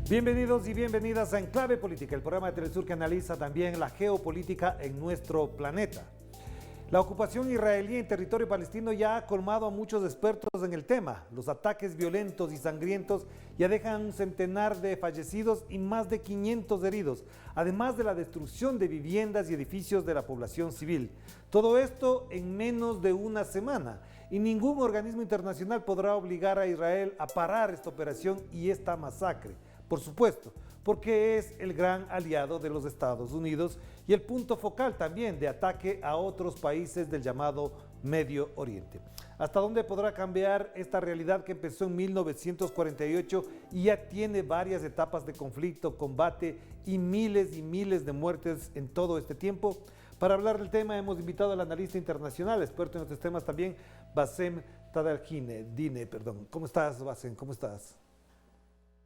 Bienvenidos y bienvenidas a Enclave Política, el programa de Telesur que analiza también la geopolítica en nuestro planeta. La ocupación israelí en territorio palestino ya ha colmado a muchos expertos en el tema. Los ataques violentos y sangrientos ya dejan un centenar de fallecidos y más de 500 heridos, además de la destrucción de viviendas y edificios de la población civil. Todo esto en menos de una semana. Y ningún organismo internacional podrá obligar a Israel a parar esta operación y esta masacre. Por supuesto, porque es el gran aliado de los Estados Unidos y el punto focal también de ataque a otros países del llamado Medio Oriente. ¿Hasta dónde podrá cambiar esta realidad que empezó en 1948 y ya tiene varias etapas de conflicto, combate y miles de muertes en todo este tiempo? Para hablar del tema hemos invitado al analista internacional, experto en estos temas también, Bassem Tadalhine. ¿Cómo estás, Bassem? ¿Cómo estás?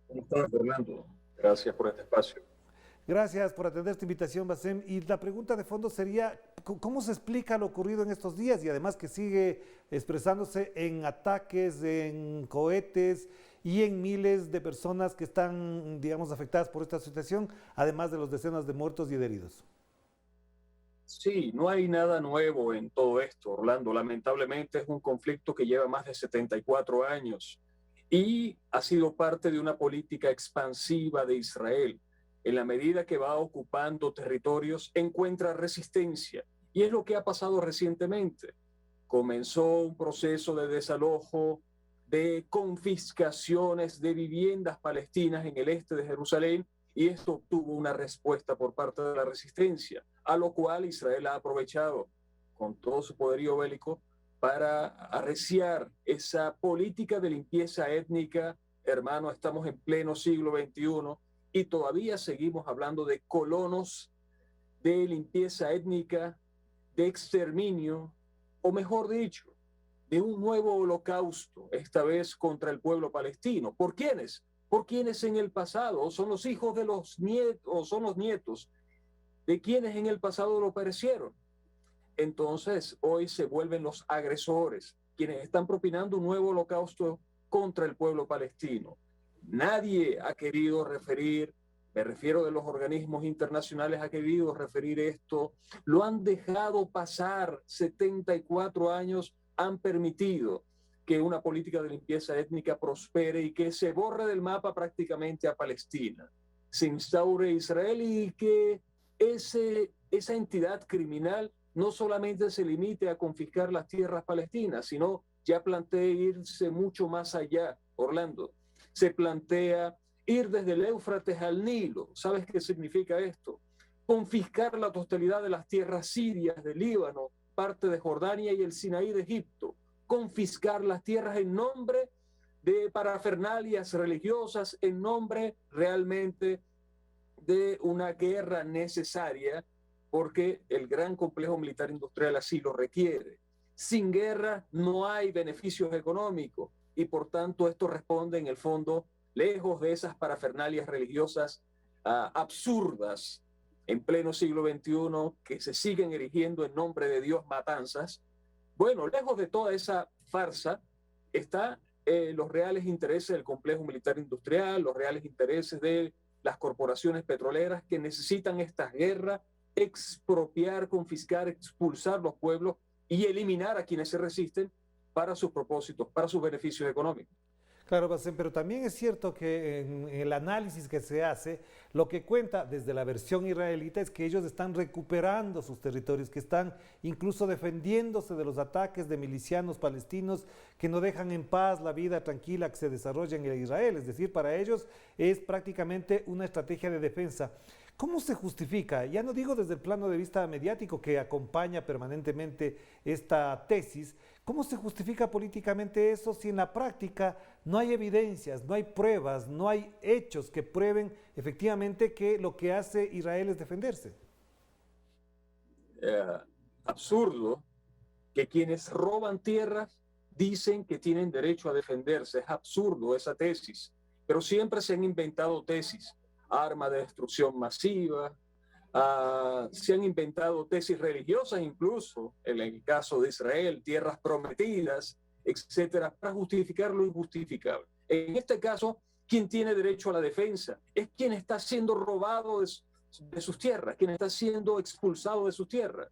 ¿Cómo estás, Fernando? Gracias por este espacio. Gracias por atender esta invitación, Bassem. Y la pregunta de fondo sería, ¿cómo se explica lo ocurrido en estos días? Y además que sigue expresándose en ataques, en cohetes y en miles de personas que están, digamos, afectadas por esta situación, además de los decenas de muertos y de heridos. Sí, no hay nada nuevo en todo esto, Orlando. Lamentablemente es un conflicto que lleva más de 74 años y ha sido parte de una política expansiva de Israel. En la medida que va ocupando territorios, encuentra resistencia. Y es lo que ha pasado recientemente. Comenzó un proceso de desalojo, de confiscaciones de viviendas palestinas en el este de Jerusalén, y esto obtuvo una respuesta por parte de la resistencia, a lo cual Israel ha aprovechado con todo su poderío bélico para arreciar esa política de limpieza étnica. Hermano, estamos en pleno siglo XXI y todavía seguimos hablando de colonos, de limpieza étnica, de exterminio, o mejor dicho, de un nuevo holocausto, esta vez contra el pueblo palestino. ¿Por quiénes? Por quienes en el pasado son los hijos de los nietos, o son los nietos de quienes en el pasado lo perecieron. Entonces, hoy se vuelven los agresores, quienes están propinando un nuevo holocausto contra el pueblo palestino. Nadie ha querido referir, me refiero de los organismos internacionales, ha querido referir esto. Lo han dejado pasar. 74 años han permitido que una política de limpieza étnica prospere y que se borre del mapa prácticamente a Palestina. Se instaure Israel y que esa entidad criminal no solamente se limite a confiscar las tierras palestinas, sino ya plantea irse mucho más allá, Orlando. Se plantea ir desde el Éufrates al Nilo. ¿Sabes qué significa esto? Confiscar la totalidad de las tierras sirias del Líbano, parte de Jordania y el Sinaí de Egipto. Confiscar las tierras en nombre de parafernalias religiosas, en nombre realmente de una guerra necesaria, porque el gran complejo militar industrial así lo requiere. Sin guerra no hay beneficios económicos y por tanto esto responde en el fondo, lejos de esas parafernalias religiosas absurdas en pleno siglo XXI que se siguen erigiendo en nombre de Dios matanzas. Bueno, lejos de toda esa farsa están los reales intereses del complejo militar industrial, los reales intereses de las corporaciones petroleras que necesitan estas guerras, expropiar, confiscar, expulsar los pueblos y eliminar a quienes se resisten para sus propósitos, para sus beneficios económicos. Claro, Bassem, pero también es cierto que en el análisis que se hace, lo que cuenta desde la versión israelita es que ellos están recuperando sus territorios, que están incluso defendiéndose de los ataques de milicianos palestinos que no dejan en paz la vida tranquila que se desarrolla en Israel. Es decir, para ellos es prácticamente una estrategia de defensa. ¿Cómo se justifica? Ya no digo desde el plano de vista mediático que acompaña permanentemente esta tesis. ¿Cómo se justifica políticamente eso si en la práctica no hay evidencias, no hay pruebas, no hay hechos que prueben efectivamente que lo que hace Israel es defenderse? Absurdo que quienes roban tierras dicen que tienen derecho a defenderse. Es absurdo esa tesis, pero siempre se han inventado tesis. Armas de destrucción masiva, se han inventado tesis religiosas incluso, en el caso de Israel, tierras prometidas, etcétera, para justificar lo injustificable. En este caso, quien tiene derecho a la defensa, es quien está siendo robado de sus tierras, quien está siendo expulsado de sus tierras.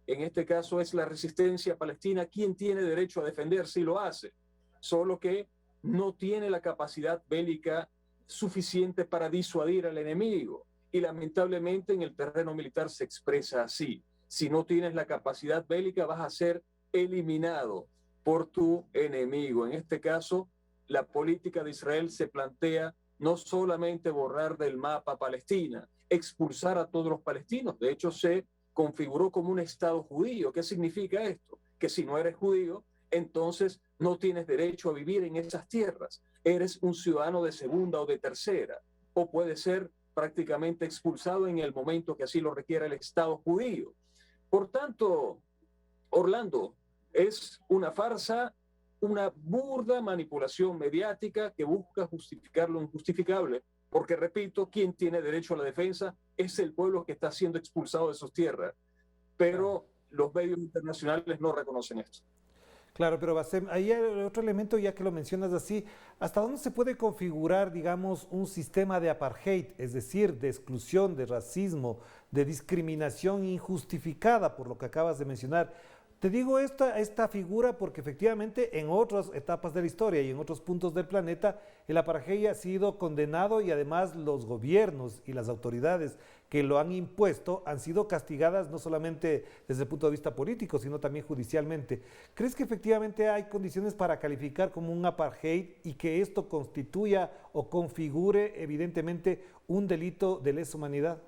En este caso es la resistencia palestina quien tiene derecho a defenderse y lo hace, solo que no tiene la capacidad bélica suficiente para disuadir al enemigo. Y lamentablemente en el terreno militar se expresa así. Si no tienes la capacidad bélica vas a ser eliminado por tu enemigo. En este caso, la política de Israel se plantea no solamente borrar del mapa Palestina, expulsar a todos los palestinos. De hecho, se configuró como un Estado judío. ¿Qué significa esto? Que si no eres judío, entonces no tienes derecho a vivir en esas tierras. Eres un ciudadano de segunda o de tercera, o puede ser prácticamente expulsado en el momento que así lo requiera el Estado judío. Por tanto, Orlando, es una farsa, una burda manipulación mediática que busca justificar lo injustificable, porque repito, quien tiene derecho a la defensa es el pueblo que está siendo expulsado de sus tierras, pero los medios internacionales no reconocen esto. Claro, pero Bassem, ahí hay otro elemento, ya que lo mencionas así, ¿hasta dónde se puede configurar, digamos, un sistema de apartheid, es decir, de exclusión, de racismo, de discriminación injustificada, por lo que acabas de mencionar? Te digo esta figura porque efectivamente en otras etapas de la historia y en otros puntos del planeta el apartheid ha sido condenado y además los gobiernos y las autoridades que lo han impuesto han sido castigadas no solamente desde el punto de vista político, sino también judicialmente. ¿Crees que efectivamente hay condiciones para calificar como un apartheid y que esto constituya o configure evidentemente un delito de lesa humanidad?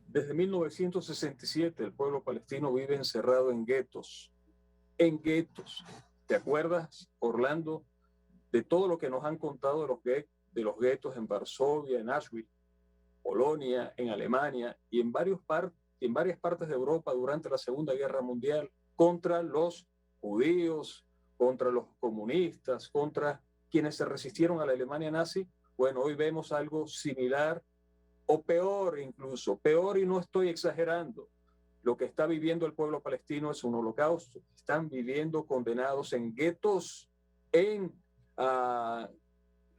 Desde 1967 el pueblo palestino vive encerrado en guetos, en guetos. ¿Te acuerdas, Orlando, de todo lo que nos han contado de los guetos en Varsovia, en Auschwitz, Polonia, en Alemania y en varias partes de Europa durante la Segunda Guerra Mundial contra los judíos, contra los comunistas, contra quienes se resistieron a la Alemania nazi? Bueno, hoy vemos algo similar o peor incluso, peor y no estoy exagerando. Lo que está viviendo el pueblo palestino es un holocausto. Están viviendo condenados en guetos, en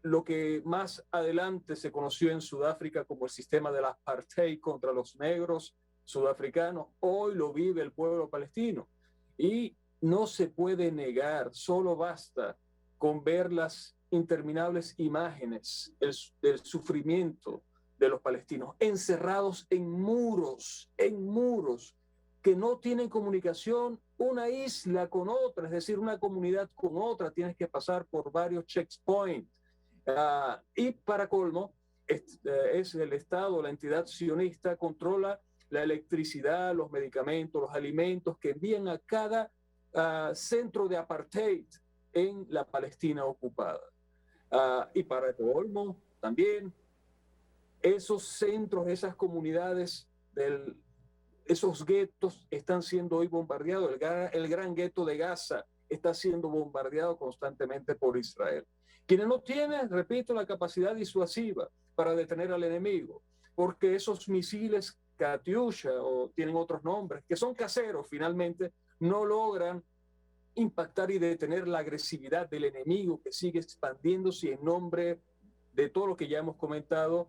lo que más adelante se conoció en Sudáfrica como el sistema del apartheid contra los negros sudafricanos. Hoy lo vive el pueblo palestino. Y no se puede negar, solo basta con ver las interminables imágenes del sufrimiento de los palestinos, encerrados en muros, que no tienen comunicación una isla con otra, es decir, una comunidad con otra, tienes que pasar por varios checkpoints. Y para colmo, es el Estado, la entidad sionista, controla la electricidad, los medicamentos, los alimentos que envían a cada centro de apartheid en la Palestina ocupada. Y para colmo, también, esos centros, esas comunidades, esos guetos están siendo hoy bombardeados. El gran gueto de Gaza está siendo bombardeado constantemente por Israel. Quienes no tienen, repito, la capacidad disuasiva para detener al enemigo, porque esos misiles Katyusha, o tienen otros nombres, que son caseros finalmente, no logran impactar y detener la agresividad del enemigo que sigue expandiéndose en nombre de todo lo que ya hemos comentado.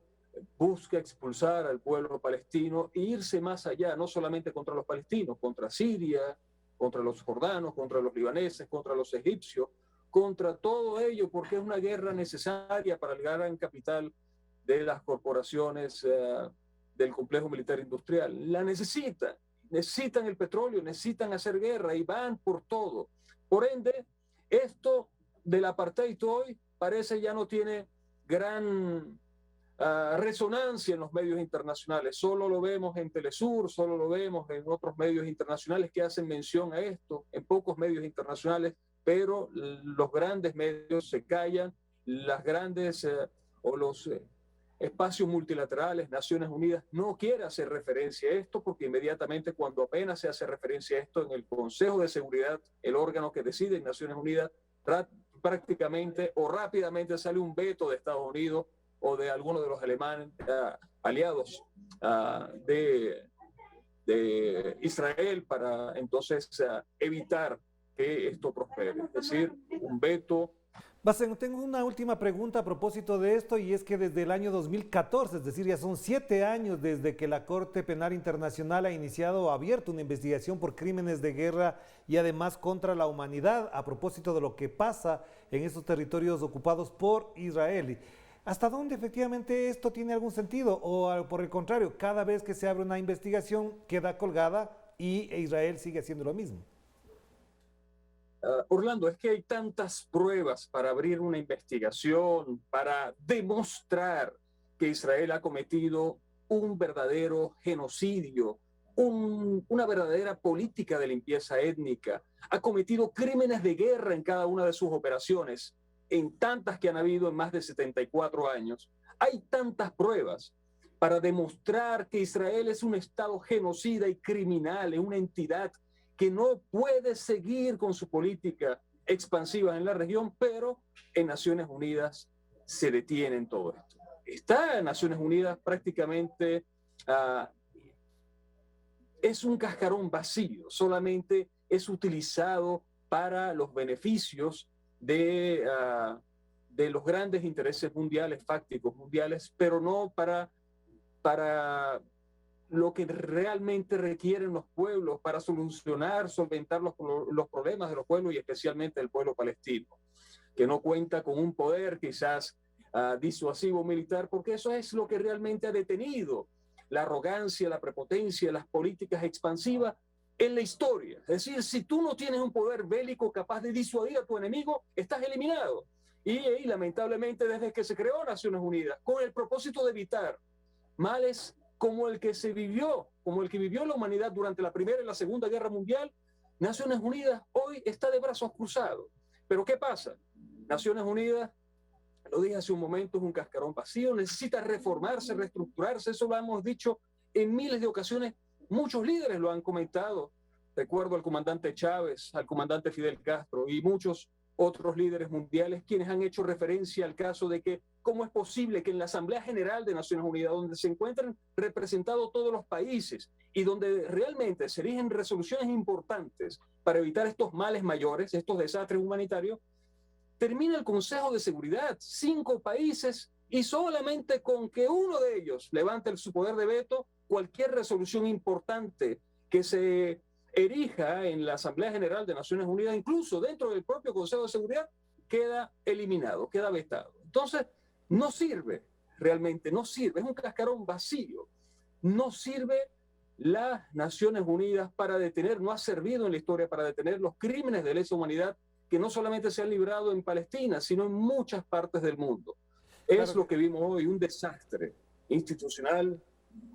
Busca expulsar al pueblo palestino e irse más allá, no solamente contra los palestinos, contra Siria, contra los jordanos, contra los libaneses, contra los egipcios, contra todo ello, porque es una guerra necesaria para el gran capital de las corporaciones del complejo militar industrial. La necesitan el petróleo, necesitan hacer guerra y van por todo. Por ende, esto del apartheid hoy parece ya no tiene gran resonancia en los medios internacionales. Solo lo vemos en Telesur, solo lo vemos en otros medios internacionales que hacen mención a esto, en pocos medios internacionales, pero los grandes medios se callan, las grandes o los espacios multilaterales, Naciones Unidas, no quiere hacer referencia a esto porque inmediatamente cuando apenas se hace referencia a esto en el Consejo de Seguridad, el órgano que decide en Naciones Unidas, prácticamente o rápidamente sale un veto de Estados Unidos o de algunos de los alemanes aliados de Israel para entonces evitar que esto prospere. Es decir, un veto Basen, tengo una última pregunta a propósito de esto y es que desde el año 2014, es decir, ya son 7 años desde que la Corte Penal Internacional ha iniciado o abierto una investigación por crímenes de guerra y además contra la humanidad a propósito de lo que pasa en esos territorios ocupados por Israel. ¿Hasta dónde efectivamente esto tiene algún sentido? O por el contrario, cada vez que se abre una investigación queda colgada y Israel sigue haciendo lo mismo. Orlando, es que hay tantas pruebas para abrir una investigación, para demostrar que Israel ha cometido un verdadero genocidio, una verdadera política de limpieza étnica, ha cometido crímenes de guerra en cada una de sus operaciones, en tantas que han habido en más de 74 años. Hay tantas pruebas para demostrar que Israel es un Estado genocida y criminal, es una entidad que no puede seguir con su política expansiva en la región, pero en Naciones Unidas se detiene en todo esto. Está en Naciones Unidas prácticamente, es un cascarón vacío, solamente es utilizado para los beneficios de los grandes intereses mundiales, fácticos mundiales, pero no para lo que realmente requieren los pueblos para solventar los problemas de los pueblos y especialmente del pueblo palestino, que no cuenta con un poder quizás disuasivo militar, porque eso es lo que realmente ha detenido la arrogancia, la prepotencia, las políticas expansivas en la historia. Es decir, si tú no tienes un poder bélico capaz de disuadir a tu enemigo, estás eliminado. Y lamentablemente desde que se creó Naciones Unidas, con el propósito de evitar males como el que vivió la humanidad durante la Primera y la Segunda Guerra Mundial, Naciones Unidas hoy está de brazos cruzados. Pero ¿qué pasa? Naciones Unidas, lo dije hace un momento, es un cascarón vacío, necesita reformarse, reestructurarse, eso lo hemos dicho en miles de ocasiones, muchos líderes lo han comentado, recuerdo al comandante Chávez, al comandante Fidel Castro y muchos otros líderes mundiales quienes han hecho referencia al caso de que cómo es posible que en la Asamblea General de Naciones Unidas, donde se encuentran representados todos los países y donde realmente se erigen resoluciones importantes para evitar estos males mayores, estos desastres humanitarios, termina el Consejo de Seguridad, 5 países, y solamente con que uno de ellos levante su poder de veto, cualquier resolución importante que se erija en la Asamblea General de Naciones Unidas, incluso dentro del propio Consejo de Seguridad, queda eliminado, queda vetado. Entonces, no sirve, realmente no sirve, es un cascarón vacío. No sirve las Naciones Unidas para detener, no ha servido en la historia para detener los crímenes de lesa humanidad que no solamente se han librado en Palestina, sino en muchas partes del mundo. Es lo que vimos hoy, un desastre institucional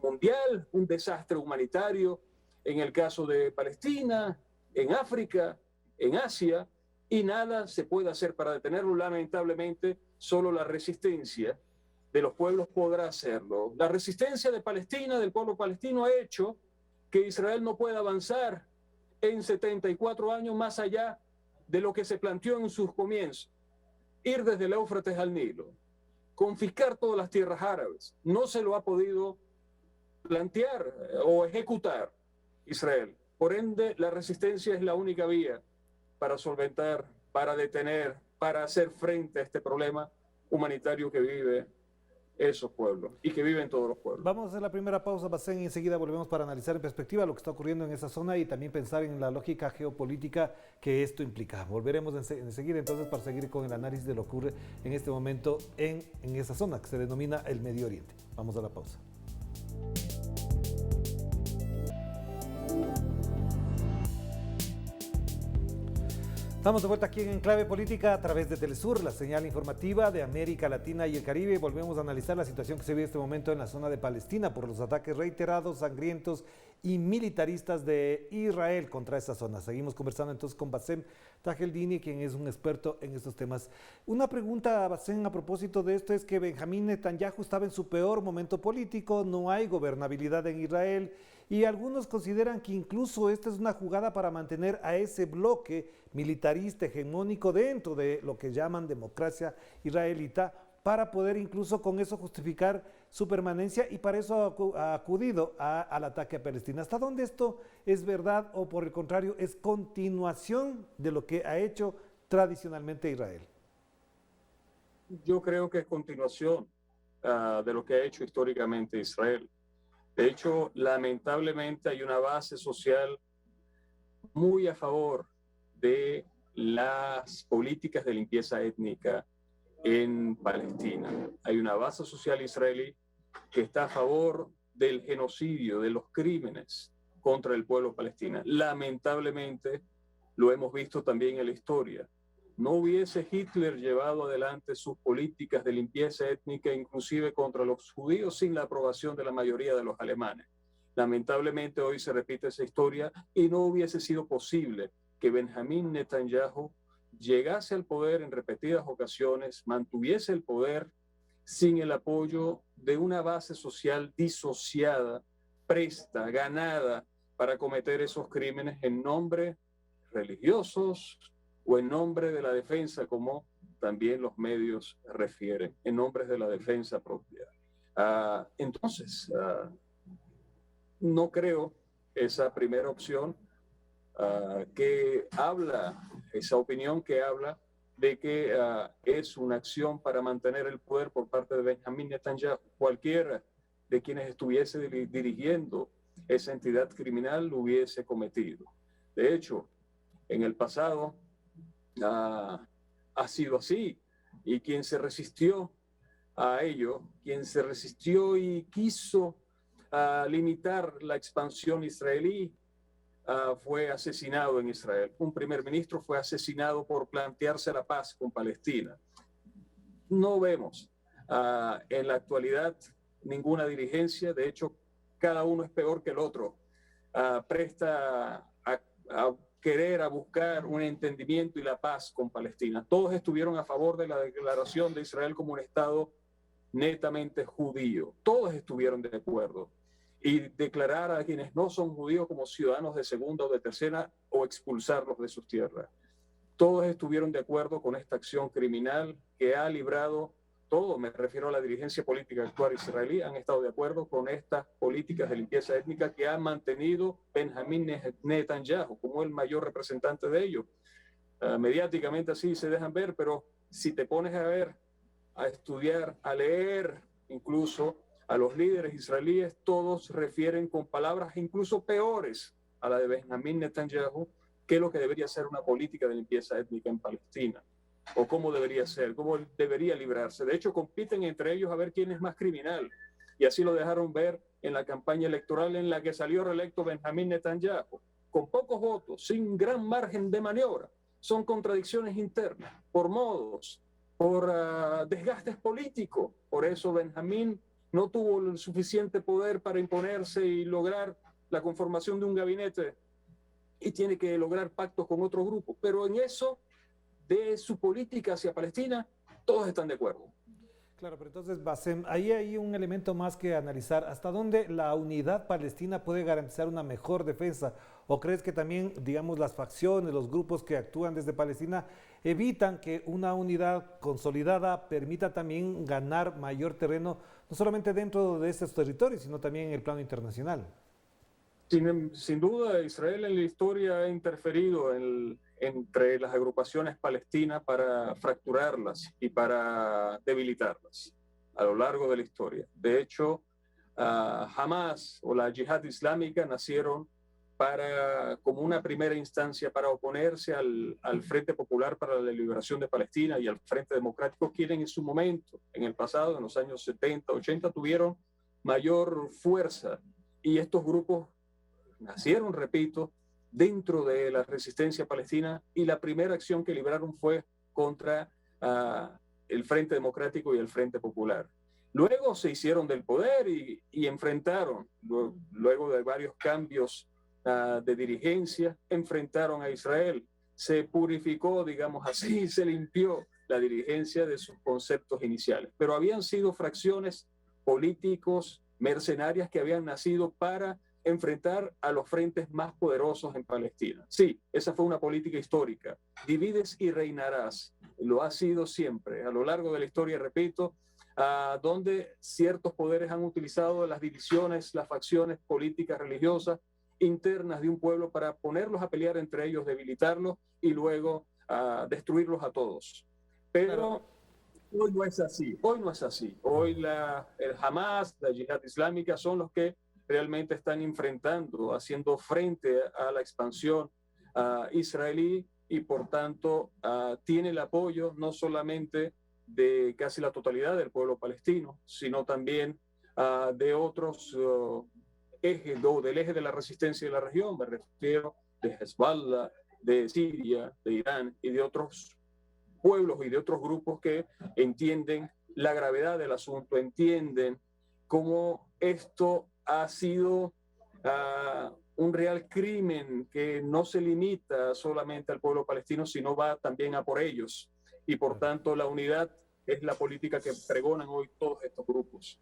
mundial, un desastre humanitario en el caso de Palestina, en África, en Asia, y nada se puede hacer para detenerlo. Lamentablemente, solo la resistencia de los pueblos podrá hacerlo. La resistencia de Palestina, del pueblo palestino, ha hecho que Israel no pueda avanzar en 74 años más allá de lo que se planteó en sus comienzos. Ir desde el Éufrates al Nilo, confiscar todas las tierras árabes. No se lo ha podido plantear o ejecutar Israel. Por ende, la resistencia es la única vía para solventar, para detener, para hacer frente a este problema humanitario que vive esos pueblos y que viven todos los pueblos. Vamos a hacer la primera pausa, Basen, y enseguida volvemos para analizar en perspectiva lo que está ocurriendo en esa zona y también pensar en la lógica geopolítica que esto implica. Volveremos enseguida entonces para seguir con el análisis de lo que ocurre en este momento en esa zona que se denomina el Medio Oriente. Vamos a la pausa. Estamos de vuelta aquí en Enclave Política a través de Telesur, la señal informativa de América Latina y el Caribe. Volvemos a analizar la situación que se vive en este momento en la zona de Palestina por los ataques reiterados, sangrientos y militaristas de Israel contra esa zona. Seguimos conversando entonces con Bassem Tajeldini, quien es un experto en estos temas. Una pregunta, Bassem, a propósito de esto es que Benjamín Netanyahu estaba en su peor momento político, no hay gobernabilidad en Israel y algunos consideran que incluso esta es una jugada para mantener a ese bloque militarista hegemónico dentro de lo que llaman democracia israelita para poder incluso con eso justificar su permanencia y para eso ha acudido al ataque a Palestina. ¿Hasta dónde esto es verdad o por el contrario es continuación de lo que ha hecho tradicionalmente Israel? Yo creo que es continuación de lo que ha hecho históricamente Israel. De hecho, lamentablemente hay una base social muy a favor de las políticas de limpieza étnica en Palestina. Hay una base social israelí que está a favor del genocidio, de los crímenes contra el pueblo palestino. Lamentablemente, lo hemos visto también en la historia. No hubiese Hitler llevado adelante sus políticas de limpieza étnica, inclusive contra los judíos, sin la aprobación de la mayoría de los alemanes. Lamentablemente hoy se repite esa historia y no hubiese sido posible que Benjamín Netanyahu llegase al poder en repetidas ocasiones, mantuviese el poder sin el apoyo de una base social disociada, presta, ganada para cometer esos crímenes en nombre religiosos o en nombre de la defensa, como también los medios refieren, en nombre de la defensa propia. Entonces, no creo esa primera opción que habla, esa opinión que habla de que es una acción para mantener el poder por parte de Benjamín Netanyahu. Cualquiera de quienes estuviese dirigiendo esa entidad criminal lo hubiese cometido. De hecho, en el pasado ha sido así, y quien se resistió a ello, quien se resistió y quiso limitar la expansión israelí, fue asesinado en Israel. Un primer ministro fue asesinado por plantearse la paz con Palestina. No vemos en la actualidad ninguna dirigencia, de hecho, cada uno es peor que el otro, presta a querer, a buscar un entendimiento y la paz con Palestina. Todos estuvieron a favor de la declaración de Israel como un Estado netamente judío. Todos estuvieron de acuerdo. Y declarar a quienes no son judíos como ciudadanos de segunda o de tercera o expulsarlos de sus tierras. Todos estuvieron de acuerdo con esta acción criminal que ha librado todo, me refiero a la dirigencia política actual israelí, han estado de acuerdo con estas políticas de limpieza étnica que ha mantenido Benjamín Netanyahu como el mayor representante de ello. Mediáticamente así se dejan ver, pero si te pones a ver, a estudiar, a leer incluso a los líderes israelíes, todos refieren con palabras incluso peores a la de Benjamín Netanyahu que lo que debería ser una política de limpieza étnica en Palestina, o cómo debería ser, cómo debería librarse. De hecho, compiten entre ellos a ver quién es más criminal, y así lo dejaron ver en la campaña electoral en la que salió reelecto Benjamín Netanyahu, con pocos votos, sin gran margen de maniobra. Son contradicciones internas, por modos, por desgastes políticos. Por eso Benjamín no tuvo el suficiente poder para imponerse y lograr la conformación de un gabinete, y tiene que lograr pactos con otros grupos. Pero en eso de su política hacia Palestina, todos están de acuerdo. Claro, pero entonces, Bassem, ahí hay un elemento más que analizar. ¿Hasta dónde la unidad palestina puede garantizar una mejor defensa? ¿O crees que también, digamos, las facciones, los grupos que actúan desde Palestina evitan que una unidad consolidada permita también ganar mayor terreno, no solamente dentro de estos territorios, sino también en el plano internacional? Sin duda, Israel en la historia ha interferido entre las agrupaciones palestinas para fracturarlas y para debilitarlas a lo largo de la historia. De hecho, Hamas o la Yihad Islámica nacieron como una primera instancia para oponerse al Frente Popular para la Liberación de Palestina y al Frente Democrático, quienes en su momento, en el pasado, en los años 70, 80, tuvieron mayor fuerza, y estos grupos nacieron, repito, dentro de la resistencia palestina, y la primera acción que libraron fue contra el Frente Democrático y el Frente Popular. Luego se hicieron del poder y enfrentaron, luego de varios cambios de dirigencia, enfrentaron a Israel. Se purificó, digamos así, se limpió la dirigencia de sus conceptos iniciales. Pero habían sido fracciones políticos, mercenarias, que habían nacido para enfrentar a los frentes más poderosos en Palestina. Sí, esa fue una política histórica. Divides y reinarás. Lo ha sido siempre. A lo largo de la historia, repito, donde ciertos poderes han utilizado las divisiones, las facciones políticas, religiosas, internas de un pueblo para ponerlos a pelear entre ellos, debilitarlos y luego destruirlos a todos. Pero Hoy no es así, hoy no es así. Hoy el Hamas, la Yihad Islámica son los que realmente están enfrentando, haciendo frente a la expansión israelí y por tanto tiene el apoyo no solamente de casi la totalidad del pueblo palestino, sino también de otros ejes, del eje de la resistencia de la región, me refiero de Hezbollah, de Siria, de Irán y de otros pueblos y de otros grupos que entienden la gravedad del asunto, entienden cómo esto ha sido un real crimen que no se limita solamente al pueblo palestino, sino va también a por ellos. Y por tanto la unidad es la política que pregonan hoy todos estos grupos.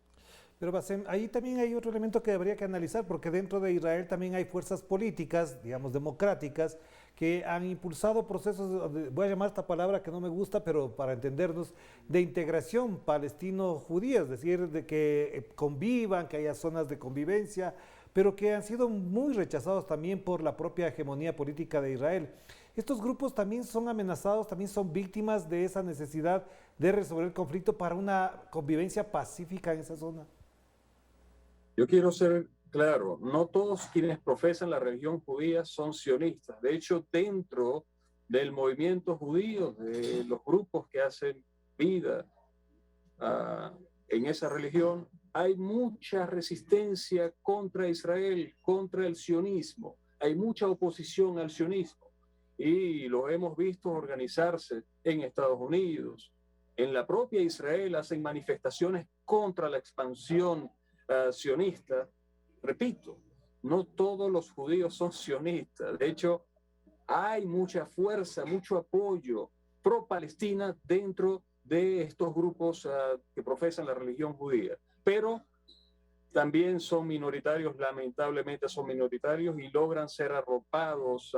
Pero Bassem, ahí también hay otro elemento que habría que analizar, porque dentro de Israel también hay fuerzas políticas, digamos, democráticas, que han impulsado procesos, voy a llamar esta palabra que no me gusta, pero para entendernos, de integración palestino-judía, es decir, de que convivan, que haya zonas de convivencia, pero que han sido muy rechazados también por la propia hegemonía política de Israel. Estos grupos también son amenazados, también son víctimas de esa necesidad de resolver el conflicto para una convivencia pacífica en esa zona. Yo quiero ser claro, no todos quienes profesan la religión judía son sionistas. De hecho, dentro del movimiento judío, de los grupos que hacen vida en esa religión, hay mucha resistencia contra Israel, contra el sionismo. Hay mucha oposición al sionismo. Y lo hemos visto organizarse en Estados Unidos. En la propia Israel hacen manifestaciones contra la expansión sionista. Repito, no todos los judíos son sionistas. De hecho, hay mucha fuerza, mucho apoyo pro-Palestina dentro de estos grupos que profesan la religión judía. Pero también son minoritarios, lamentablemente son minoritarios y logran ser arropados,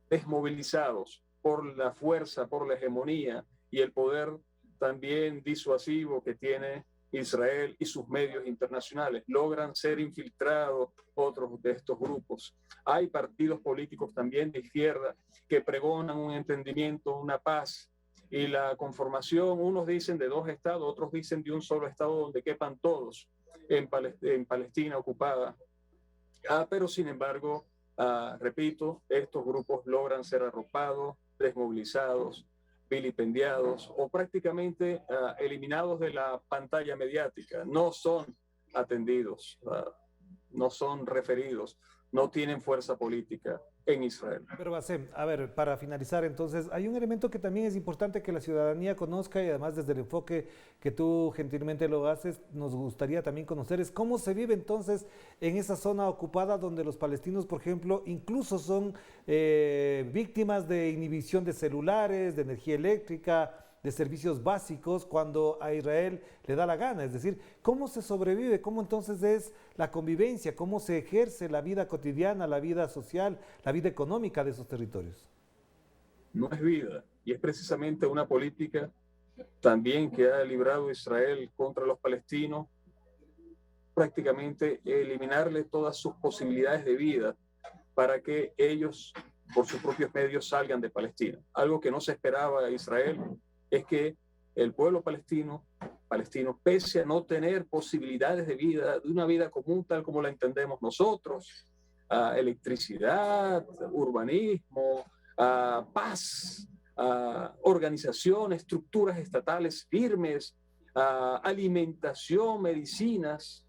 desmovilizados por la fuerza, por la hegemonía y el poder también disuasivo que tiene Israel y sus medios internacionales. Logran ser infiltrados otros de estos grupos. Hay partidos políticos también de izquierda que pregonan un entendimiento, una paz y la conformación. Unos dicen de dos estados, otros dicen de un solo estado donde quepan todos en Palestina ocupada. Pero sin embargo, repito, estos grupos logran ser arropados, desmovilizados, vilipendiados o prácticamente eliminados de la pantalla mediática. No son atendidos, no son referidos, no tienen fuerza política en Israel. Pero Bassem, a ver, para finalizar entonces, hay un elemento que también es importante que la ciudadanía conozca y además desde el enfoque que tú gentilmente lo haces, nos gustaría también conocer, es cómo se vive entonces en esa zona ocupada donde los palestinos, por ejemplo, incluso son víctimas de inhibición de celulares, de energía eléctrica, de servicios básicos cuando a Israel le da la gana. Es decir, ¿cómo se sobrevive? ¿Cómo entonces es la convivencia? ¿Cómo se ejerce la vida cotidiana, la vida social, la vida económica de esos territorios? No es vida, y es precisamente una política también que ha librado Israel contra los palestinos, prácticamente eliminarle todas sus posibilidades de vida para que ellos, por sus propios medios, salgan de Palestina. Algo que no se esperaba a Israel es que el pueblo palestino, pese a no tener posibilidades de vida, de una vida común tal como la entendemos nosotros, electricidad, urbanismo, paz, organización, estructuras estatales firmes, alimentación, medicinas,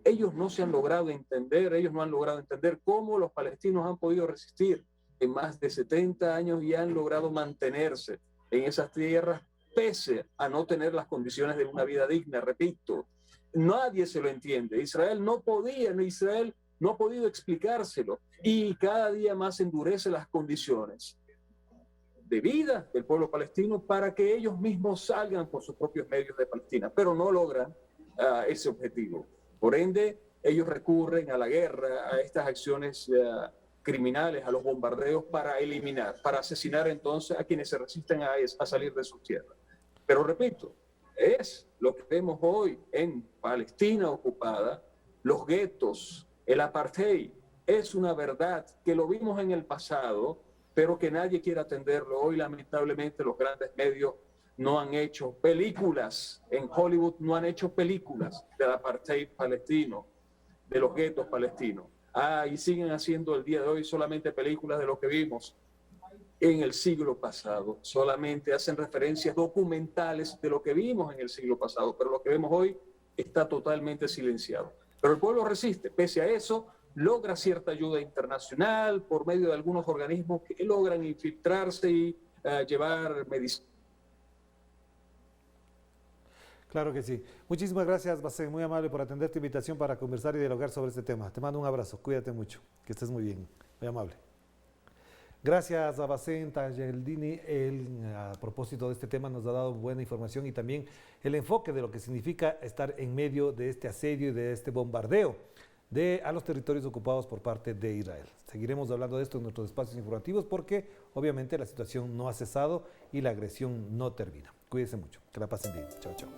ellos no se han logrado entender, ellos no han logrado entender cómo los palestinos han podido resistir en más de 70 años y han logrado mantenerse en esas tierras pese a no tener las condiciones de una vida digna. Repito, nadie se lo entiende. Israel no ha podido explicárselo y cada día más endurece las condiciones de vida del pueblo palestino para que ellos mismos salgan por sus propios medios de Palestina, pero no logran ese objetivo. Por ende, ellos recurren a la guerra, a estas acciones criminales, a los bombardeos para eliminar, para asesinar entonces a quienes se resisten a salir de sus tierras. Pero repito, es lo que vemos hoy en Palestina ocupada, los guetos, el apartheid, es una verdad que lo vimos en el pasado, pero que nadie quiere atenderlo. Hoy, lamentablemente, los grandes medios no han hecho películas. En Hollywood no han hecho películas del apartheid palestino, de los guetos palestinos. Y siguen haciendo el día de hoy solamente películas de lo que vimos en el siglo pasado. Solamente hacen referencias documentales de lo que vimos en el siglo pasado, pero lo que vemos hoy está totalmente silenciado. Pero el pueblo resiste. Pese a eso, logra cierta ayuda internacional por medio de algunos organismos que logran infiltrarse y llevar medicina. Claro que sí. Muchísimas gracias, Bassem, muy amable por atender tu invitación para conversar y dialogar sobre este tema. Te mando un abrazo, cuídate mucho, que estés muy bien, muy amable. Gracias a Bassem Tajeldini, él a propósito de este tema nos ha dado buena información y también el enfoque de lo que significa estar en medio de este asedio y de este bombardeo a los territorios ocupados por parte de Israel. Seguiremos hablando de esto en nuestros espacios informativos porque obviamente la situación no ha cesado y la agresión no termina. Cuídense mucho, que la pasen bien. Chao, chao.